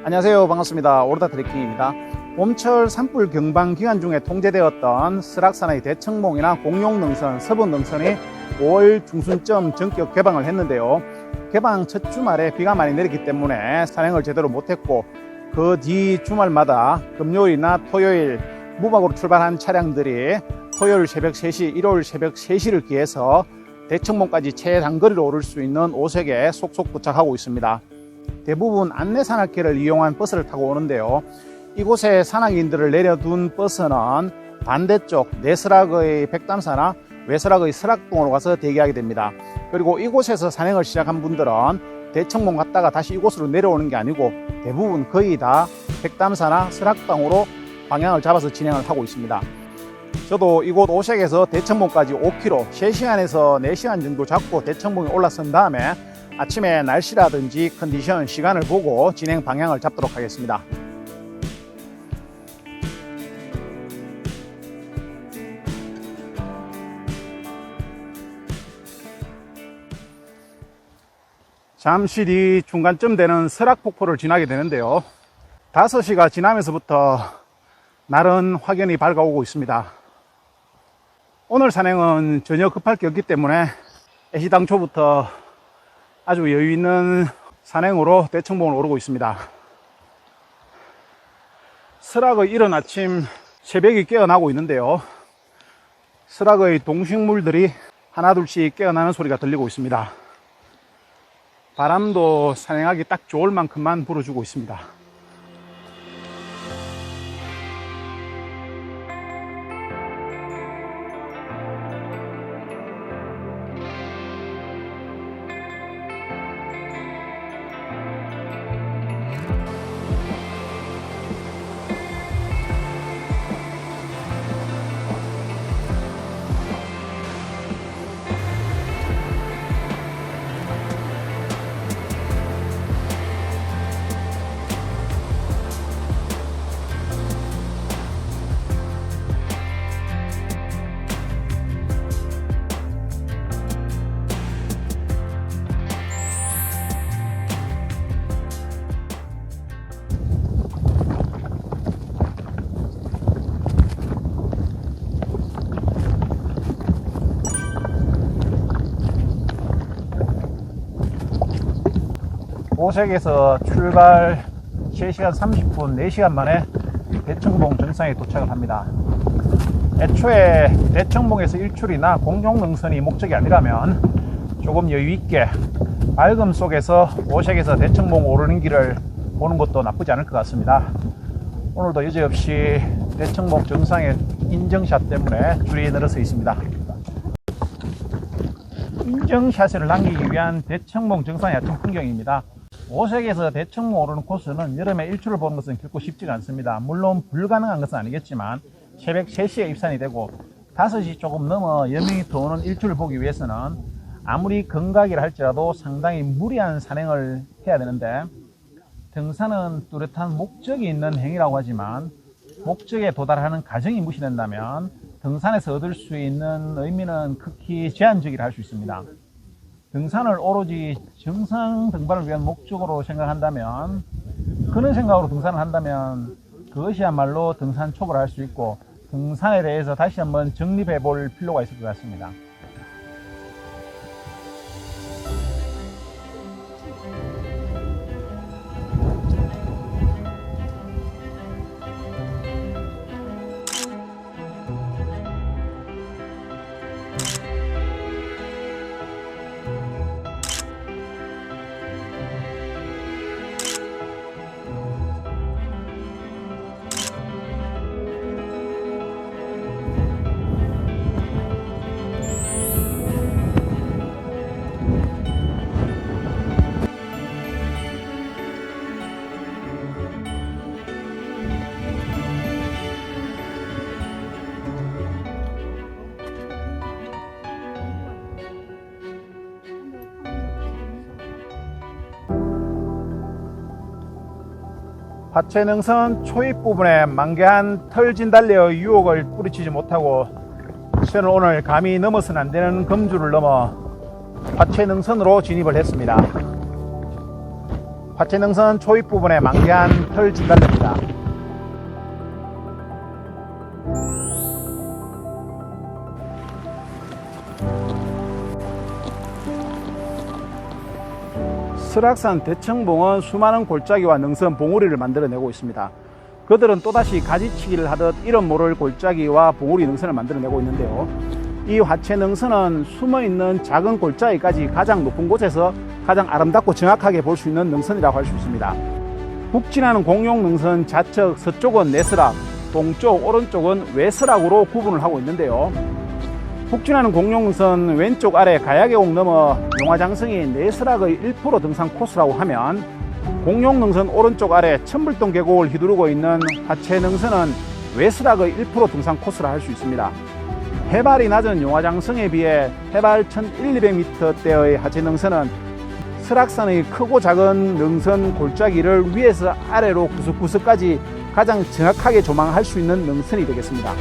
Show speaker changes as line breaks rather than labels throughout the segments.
안녕하세요. 반갑습니다. 오르다 트레킹입니다. 봄철 산불 경방 기간 중에 통제되었던 설악산의 대청봉이나 공룡능선, 서분능선이 5월 중순쯤 전격 개방을 했는데요. 개방 첫 주말에 비가 많이 내렸기 때문에 산행을 제대로 못했고, 그 뒤 주말마다 금요일이나 토요일 무박으로 출발한 차량들이 토요일 새벽 3시, 일요일 새벽 3시를 기해서 대청봉까지 최단거리로 오를 수 있는 오색에 속속 도착하고 있습니다. 대부분 안내 산악회를 이용한 버스를 타고 오는데요. 이곳에 산악인들을 내려둔 버스는 반대쪽 내설악의 백담사나 외설악의 설악동으로 가서 대기하게 됩니다. 그리고 이곳에서 산행을 시작한 분들은 대청봉 갔다가 다시 이곳으로 내려오는 게 아니고 대부분 거의 다 백담사나 설악동으로 방향을 잡아서 진행을 하고 있습니다. 저도 이곳 오색에서 대청봉까지 5km, 3시간에서 4시간 정도 잡고 대청봉에 올라선 다음에 아침에 날씨라든지 컨디션, 시간을 보고 진행 방향을 잡도록 하겠습니다. 잠시 뒤 중간쯤 되는 설악폭포를 지나게 되는데요. 5시가 지나면서부터 날은 확연히 밝아오고 있습니다. 오늘 산행은 전혀 급할 게 없기 때문에 애시당초부터 아주 여유 있는 산행으로 대청봉을 오르고 있습니다. 설악의 이른 아침 새벽이 깨어나고 있는데요. 설악의 동식물들이 하나둘씩 깨어나는 소리가 들리고 있습니다. 바람도 산행하기 딱 좋을 만큼만 불어주고 있습니다. 오색에서 출발 3시간 30분, 4시간 만에 대청봉 정상에 도착을 합니다. 애초에 대청봉에서 일출이나 공룡능선이 목적이 아니라면 조금 여유있게 밝음 속에서 오색에서 대청봉 오르는 길을 보는 것도 나쁘지 않을 것 같습니다. 오늘도 여지없이 대청봉 정상에 인증샷 때문에 줄이 늘어서 있습니다. 인증샷을 남기기 위한 대청봉 정상의 아침 풍경입니다. 오색에서 대청봉 오르는 코스는 여름에 일출을 보는 것은 결코 쉽지가 않습니다. 물론 불가능한 것은 아니겠지만 새벽 3시에 입산이 되고 5시 조금 넘어 여명이 터오는 일출을 보기 위해서는 아무리 건강이라 할지라도 상당히 무리한 산행을 해야 되는데, 등산은 뚜렷한 목적이 있는 행위라고 하지만 목적에 도달하는 과정이 무시된다면 등산에서 얻을 수 있는 의미는 극히 제한적이라 할 수 있습니다. 등산을 오로지 정상 등반을 위한 목적으로 생각한다면, 그런 생각으로 등산을 한다면 그것이야말로 등산 초보를 할 수 있고 등산에 대해서 다시 한번 정립해 볼 필요가 있을 것 같습니다. 화채능선 초입 부분에 만개한 털 진달래의 유혹을 뿌리치지 못하고 저는 오늘 감히 넘어서는 안 되는 검주를 넘어 화채능선으로 진입을 했습니다. 화채능선 초입 부분에 만개한 털 진단됩니다. 설악산 대청봉은 수많은 골짜기와 능선, 봉우리를 만들어내고 있습니다. 그들은 또다시 가지치기를 하듯 이름 모를 골짜기와 봉우리 능선을 만들어내고 있는데요. 이 화채능선은 숨어있는 작은 골짜기까지 가장 높은 곳에서 가장 아름답고 정확하게 볼 수 있는 능선이라고 할 수 있습니다. 북진하는 공룡능선 좌측 서쪽은 내설악, 동쪽 오른쪽은 외설악으로 구분을 하고 있는데요. 북진하는 공룡능선 왼쪽 아래 가야계곡 넘어 용화장성이 내설악의 1% 등산 코스라고 하면, 공룡능선 오른쪽 아래 천불동 계곡을 휘두르고 있는 화채능선은 외설악의 1% 등산 코스라 할 수 있습니다. 해발이 낮은 용화장성에 비해 해발 1100~1200m대의 화채능선은 설악산의 크고 작은 능선 골짜기를 위에서 아래로 구석구석까지 가장 정확하게 조망할 수 있는 능선이 되겠습니다.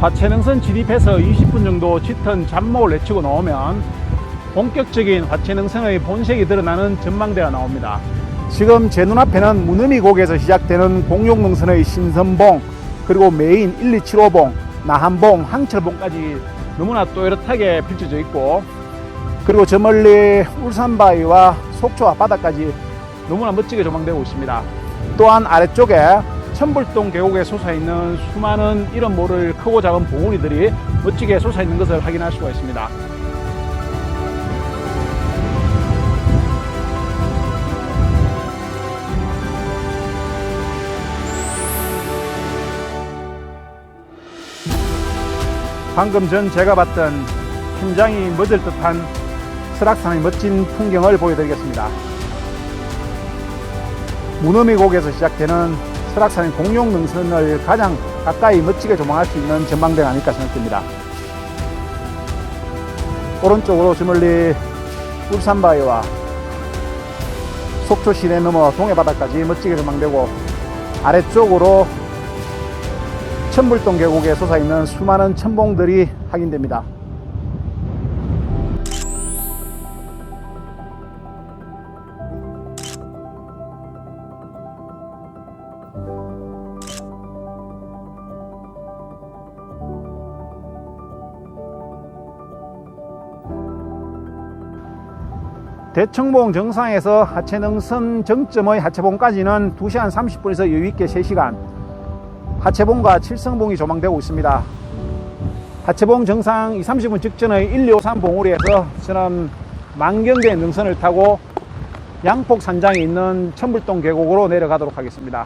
화채능선 진입해서 20분 정도 짙은 잡목을 내치고 나오면 본격적인 화채능선의 본색이 드러나는 전망대가 나옵니다. 지금 제 눈앞에는 무너미 고개에서 시작되는 공룡능선의 신선봉, 그리고 메인 1275봉, 나한봉, 항철봉까지 너무나 또렷하게 펼쳐져 있고, 그리고 저 멀리 울산바위와 속초 앞바다까지 너무나 멋지게 조망되고 있습니다. 또한 아래쪽에 천불동 계곡에 솟아있는 수많은 이름 모를 크고 작은 봉우리들이 멋지게 솟아있는 것을 확인할 수가 있습니다. 방금 전 제가 봤던 심장이 멎을 듯한 설악산의 멋진 풍경을 보여드리겠습니다. 무너미 고개에서 시작되는 설악산의 공룡능선을 가장 가까이 멋지게 조망할 수 있는 전망대가 아닐까 생각됩니다. 오른쪽으로 저 멀리 울산바위와 속초 시내 넘어 동해바다까지 멋지게 조망되고, 아래쪽으로 천불동 계곡에 솟아있는 수많은 천봉들이 확인됩니다. 대청봉 정상에서 화채능선 정점의 화채봉까지는 2시간 30분에서 여유있게 3시간, 화채봉과 칠성봉이 조망되고 있습니다. 화채봉 정상 20~30분 직전의 1253 봉우리에서 저는 만경대 능선을 타고 양폭 산장에 있는 천불동 계곡으로 내려가도록 하겠습니다.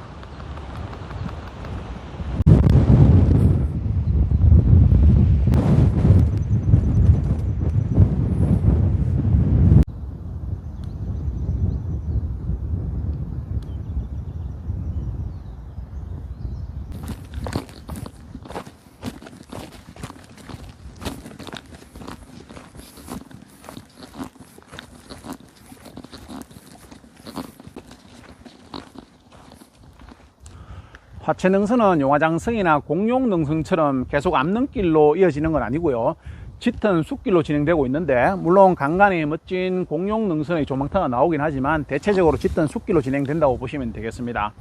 화채능선은 용화장성이나 공룡능선처럼 계속 암릉길로 이어지는 건 아니고요. 짙은 숲길로 진행되고 있는데, 물론 간간히 멋진 공룡능선의 조망터가 나오긴 하지만 대체적으로 짙은 숲길로 진행된다고 보시면 되겠습니다.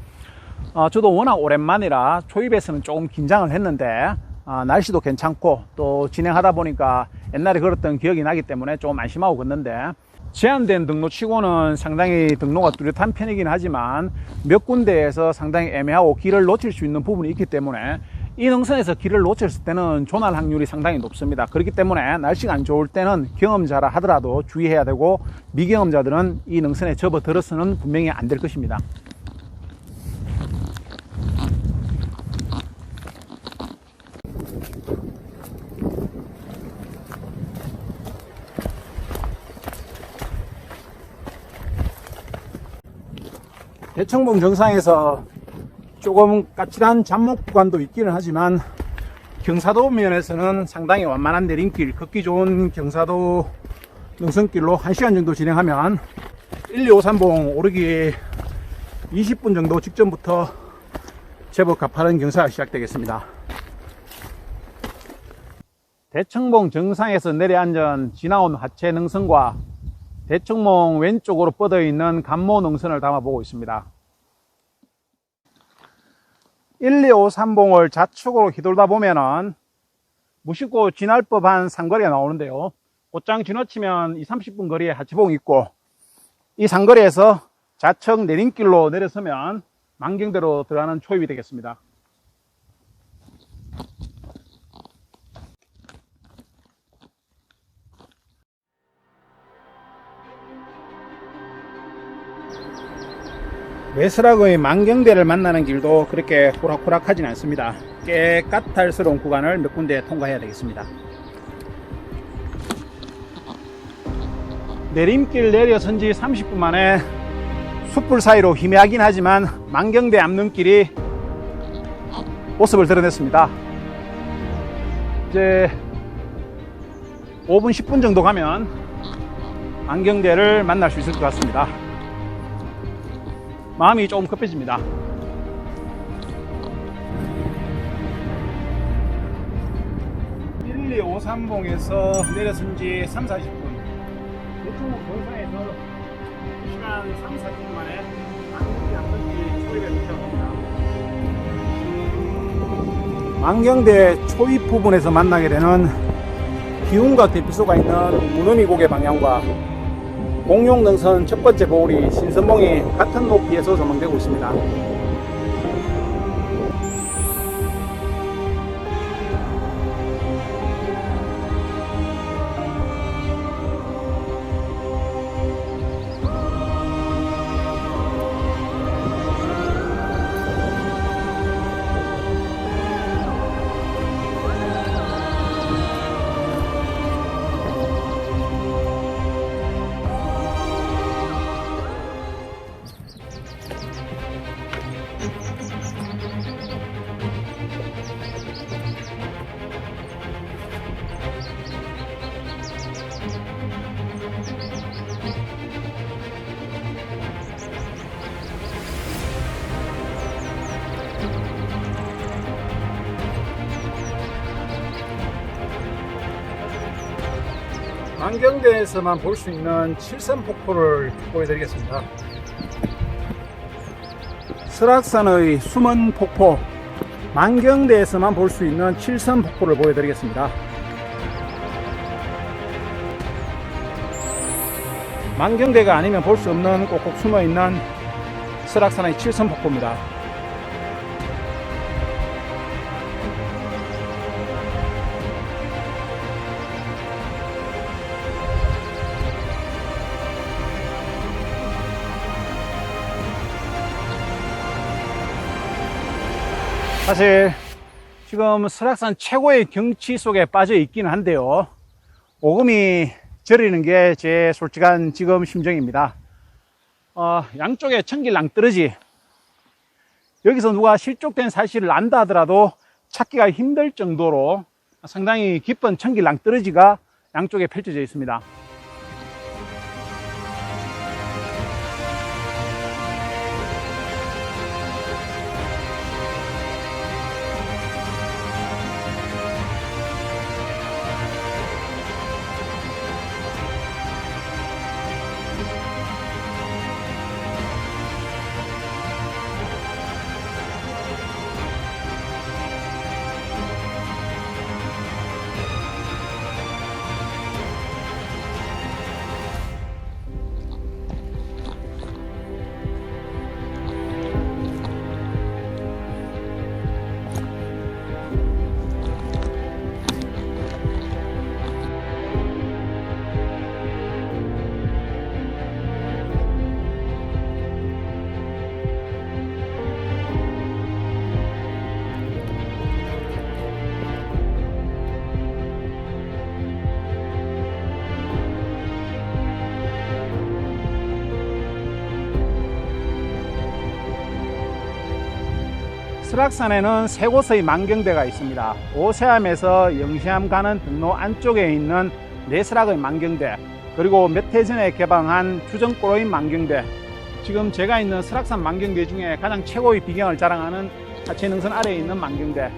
저도 워낙 오랜만이라 초입에서는 조금 긴장을 했는데, 날씨도 괜찮고 또 진행하다 보니까 옛날에 걸었던 기억이 나기 때문에 좀 안심하고 걷는데, 제한된 등로치고는 상당히 등로가 뚜렷한 편이긴 하지만 몇 군데에서 상당히 애매하고 길을 놓칠 수 있는 부분이 있기 때문에 이 능선에서 길을 놓쳤을 때는 조날 확률이 상당히 높습니다. 그렇기 때문에 날씨가 안 좋을 때는 경험자라 하더라도 주의해야 되고, 미경험자들은 이 능선에 접어들어서는 분명히 안 될 것입니다. 대청봉 정상에서 조금 까칠한 잡목 구간도 있기는 하지만 경사도 면에서는 상당히 완만한 내림길, 걷기 좋은 경사도 능선길로 1시간 정도 진행하면 1253봉 오르기 20분 정도 직전부터 제법 가파른 경사가 시작되겠습니다. 대청봉 정상에서 내려앉은 지나온 하체 능선과 대청봉 왼쪽으로 뻗어 있는 간모 능선을 담아보고 있습니다. 1, 2, 5, 3봉을 좌측으로 휘돌다 보면은 무심코 지날 법한 상거리가 나오는데요. 곧장 지나치면 20-30분 거리에 하체봉이 있고, 이 상거리에서 좌측 내림길로 내려서면 만경대로 들어가는 초입이 되겠습니다. 외설악의 만경대를 만나는 길도 그렇게 호락호락하진 않습니다. 꽤 까탈스러운 구간을 몇 군데 통과해야 되겠습니다. 내림길 내려선 지 30분 만에 숯불 사이로 희미하긴 하지만 만경대 앞눈길이 모습을 드러냈습니다. 이제 5분 10분 정도 가면 만경대를 만날 수 있을 것 같습니다. 마음이 조금 급해집니다. (1, 2, 5, 3봉에서 내려선 지 3-40분, 대청봉 정상에서 시간 3-40분 만에 만경대 앞눈길 초입에 도착합니다. 만경대 초입 부분에서 만나게 되는 기운각 대피소가 있는 무너미 고개 방향과 공룡능선 첫 번째 보울이 신선봉이 같은 높이에서 조망되고 있습니다. 만경대에서만 볼 수 있는 칠선폭포를 보여드리겠습니다. 설악산의 숨은 폭포, 만경대에서만 볼 수 있는 칠선폭포를 보여드리겠습니다. 만경대가 아니면 볼 수 없는 꼭꼭 숨어있는 설악산의 칠선폭포입니다. 사실 지금 설악산 최고의 경치 속에 빠져 있기는 한데요, 오금이 저리는 게 제 솔직한 지금 심정입니다. 양쪽에 천길 낭떠러지, 여기서 누가 실족된 사실을 안다 하더라도 찾기가 힘들 정도로 상당히 깊은 천길 낭떠러지가 양쪽에 펼쳐져 있습니다. 설악산에는 세 곳의 만경대가 있습니다. 오세암에서 영시암 가는 등로 안쪽에 있는 내설악의 만경대, 그리고 몇 해 전에 개방한 주정꼬로인 만경대, 지금 제가 있는 설악산 만경대 중에 가장 최고의 비경을 자랑하는 하체능선 아래에 있는 만경대.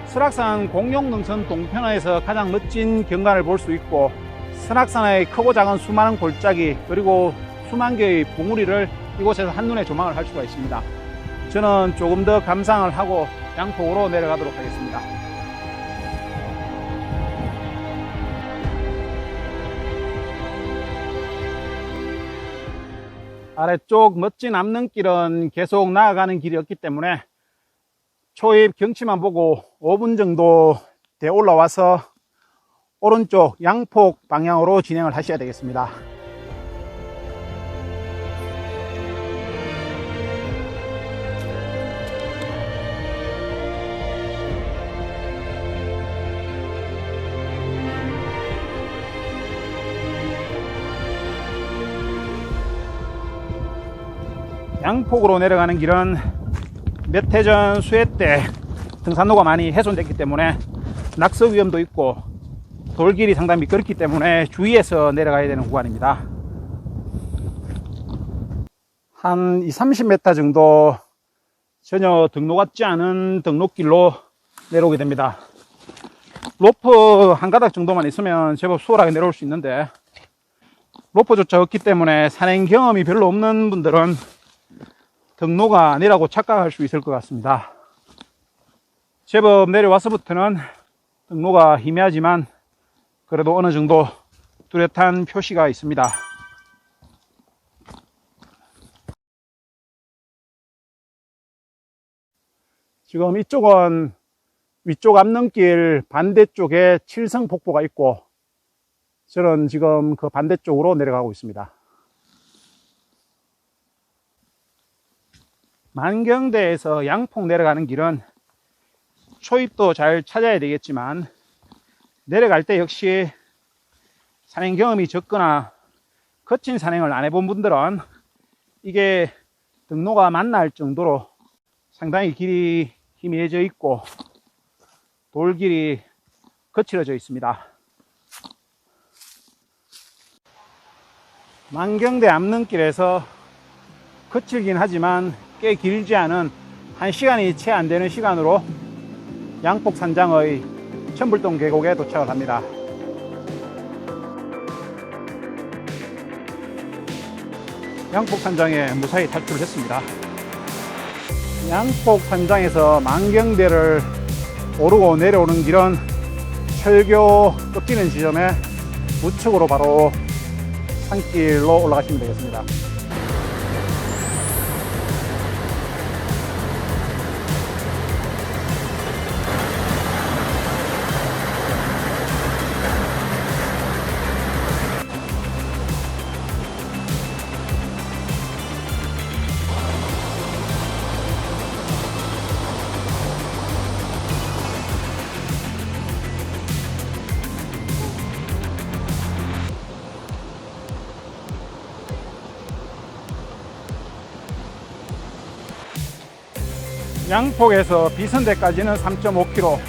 설악산 공룡능선 동편에서 가장 멋진 경관을 볼 수 있고, 설악산의 크고 작은 수많은 골짜기 그리고 수만 개의 봉우리를 이곳에서 한눈에 조망을 할 수가 있습니다. 저는 조금 더 감상을 하고 양폭으로 내려가도록 하겠습니다. 아래쪽 멋진 암릉길은 계속 나아가는 길이었기 때문에 초입 경치만 보고 5분 정도 돼 올라와서 오른쪽 양폭 방향으로 진행을 하셔야 되겠습니다. 양폭으로 내려가는 길은 몇 해 전 수해 때 등산로가 많이 훼손됐기 때문에 낙석 위험도 있고 돌길이 상당히 미끄럽기 때문에 주의해서 내려가야 되는 구간입니다. 한 20-30m 정도 전혀 등로 같지 않은 등록길로 내려오게 됩니다. 로프 한 가닥 정도만 있으면 제법 수월하게 내려올 수 있는데, 로프조차 없기 때문에 산행 경험이 별로 없는 분들은 등로가 아니라고 착각할 수 있을 것 같습니다. 제법 내려와서부터는 등로가 희미하지만 그래도 어느 정도 뚜렷한 표시가 있습니다. 지금 이쪽은 위쪽 암릉길 반대쪽에 칠성폭포가 있고, 저는 지금 그 반대쪽으로 내려가고 있습니다. 만경대에서 양폭 내려가는 길은 초입도 잘 찾아야 되겠지만, 내려갈 때 역시 산행 경험이 적거나 거친 산행을 안 해본 분들은 이게 등로가 만날 정도로 상당히 길이 희미해져 있고 돌길이 거칠어져 있습니다. 만경대 암릉길에서 거칠긴 하지만 꽤 길지 않은 1시간이 채 안 되는 시간으로 양폭 산장의 천불동 계곡에 도착을 합니다. 양폭 산장에 무사히 탈출을 했습니다. 양폭 산장에서 만경대를 오르고 내려오는 길은 철교 꺾이는 지점에 우측으로 바로 산길로 올라가시면 되겠습니다. 양폭에서 비선대까지는 3.5km,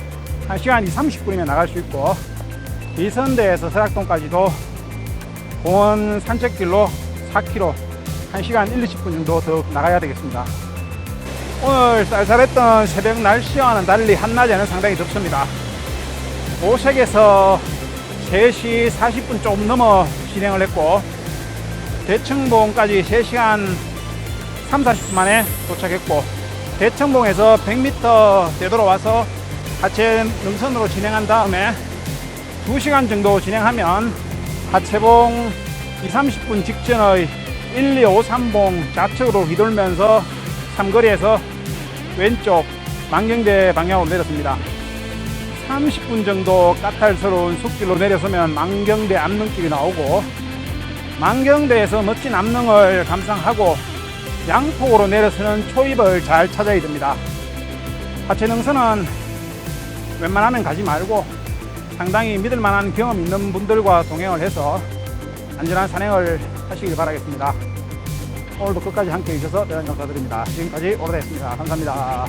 1시간 30분이면 나갈 수 있고, 비선대에서 설악동까지도 공원 산책길로 4km, 1시간 1-20분 정도 더 나가야 되겠습니다. 오늘 쌀쌀했던 새벽 날씨와는 달리 한낮에는 상당히 덥습니다. 오색에서 3시 40분 조금 넘어 진행을 했고, 대청봉까지 3시간 30-40분 만에 도착했고, 대청봉에서 100m 되돌아와서 하체 능선으로 진행한 다음에 2시간 정도 진행하면 하체봉 20-30분 직전의 1253봉 좌측으로 휘돌면서 삼거리에서 왼쪽 만경대 방향으로 내렸습니다. 30분 정도 까탈스러운 숲길로 내려서면 만경대 암릉길이 나오고, 만경대에서 멋진 암릉을 감상하고 양폭으로 내려서는 초입을 잘 찾아야 됩니다. 하체 능선은 웬만하면 가지 말고 상당히 믿을 만한 경험 있는 분들과 동행을 해서 안전한 산행을 하시길 바라겠습니다. 오늘도 끝까지 함께 해주셔서 대단히 감사드립니다. 지금까지 오래됐습니다. 감사합니다.